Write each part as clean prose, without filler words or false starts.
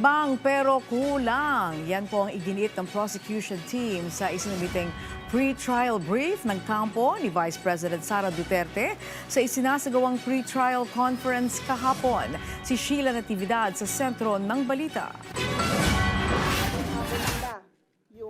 Tinimbang pero kulang. Yan po ang iginit ng prosecution team sa isinumiting pre-trial brief ng kampo ni Vice President Sara Duterte sa isinasagawang pre-trial conference kahapon. Si Sheila Natividad sa sentro ng balita.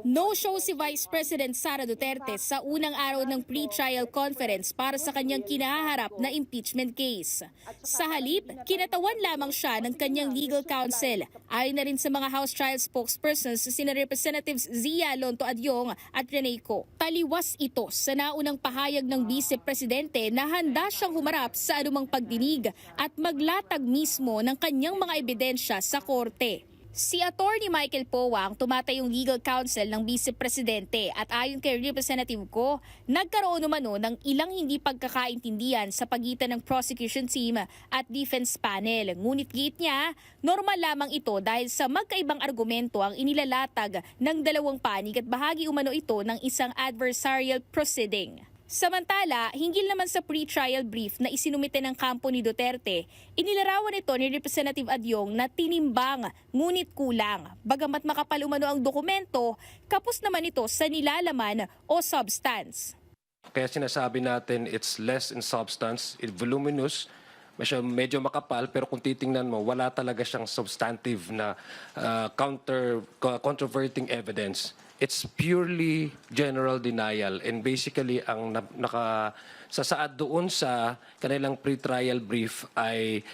No-show si Vice President Sara Duterte sa unang araw ng pre-trial conference para sa kanyang kinaharap na impeachment case. Sa halip, kinatawan lamang siya ng kanyang legal counsel. Ayon na rin sa mga House Trial spokespersons sina Representatives Zia Lonto Adyong at Rene Co. Taliwas ito sa naunang pahayag ng Vice Presidente na handa siyang humarap sa anumang pagdinig at maglatag mismo ng kanyang mga ebidensya sa korte. Si Attorney Michael Powa ang tumatayong legal counsel ng Vice Presidente at ayon kay Representative Ko, nagkaroon umano ng ilang hindi pagkakaintindihan sa pagitan ng prosecution team at defense panel. Ngunit giit niya, normal lamang ito dahil sa magkaibang argumento ang inilalatag ng dalawang panig at bahagi umano ito ng isang adversarial proceeding. Samantala, hinggil naman sa pre-trial brief na isinumite ng kampo ni Duterte, inilarawan ito ni Representative Adyong na tinimbang ngunit kulang. Bagamat makapal umano ang dokumento, kapos naman ito sa nilalaman o substance. Kaya sinasabi natin it's less in substance, it's voluminous, medyo makapal, pero kung titingnan mo, wala talaga siyang substantive na controverting evidence. It's purely general denial and basically ang nakasasaad doon sa kanilang pre-trial brief ay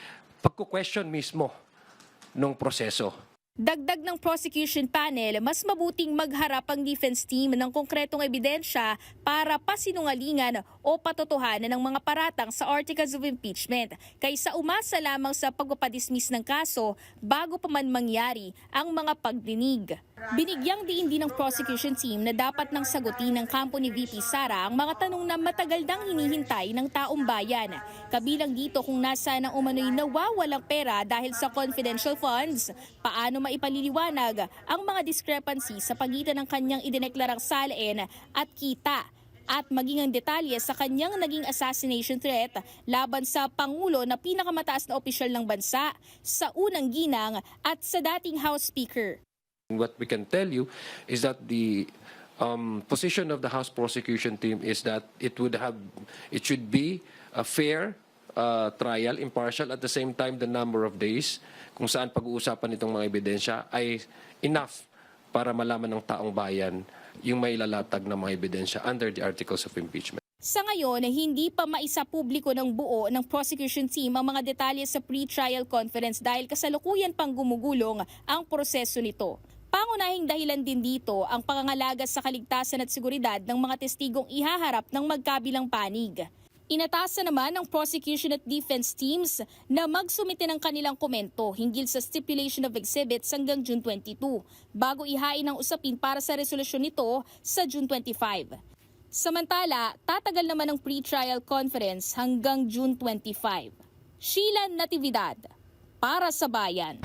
pagko-question mismo ng proseso. Dagdag ng prosecution panel, mas mabuting magharap ang defense team ng konkretong ebidensya para pasinungalingan o patotohanan ng mga paratang sa articles of impeachment kaysa umasa lamang sa pagpapadismiss ng kaso bago pa man mangyari ang mga pagdinig. Binigyang diin din ng prosecution team na dapat nang sagutin ng kampo ni VP Sara ang mga tanong na matagal nang hinihintay ng taong bayan. Kabilang dito kung nasaan ang umano'y nawawalang pera dahil sa confidential funds, paano maipaliliwanag ang mga discrepancy sa pagitan ng kanyang idineklarang salain at kita, at maging ang detalye sa kanyang naging assassination threat laban sa Pangulo na pinakamataas na opisyal ng bansa, sa unang ginang at sa dating House Speaker. What we can tell you is that the position of the House prosecution team is that it should be a fair trial, impartial, at the same time the number of days kung saan pag-uusapan itong mga ebidensya ay enough para malaman ng taong bayan yung may lalatag na mga ebidensya under the articles of impeachment. Sa ngayon, hindi pa maisapubliko ng buo ng prosecution team ang mga detalye sa pre-trial conference dahil kasalukuyan pang gumugulong ang proseso nito. Pangunahing dahilan din dito ang pangangalaga sa kaligtasan at seguridad ng mga testigong ihaharap ng magkabilang panig. Inatasan naman ng prosecution at defense teams na magsumite ng kanilang komento hinggil sa stipulation of exhibits hanggang June 22 bago ihain ang usapin para sa resolusyon nito sa June 25. Samantala, tatagal naman ang pre-trial conference hanggang June 25. Sheila Natividad, para sa Bayan.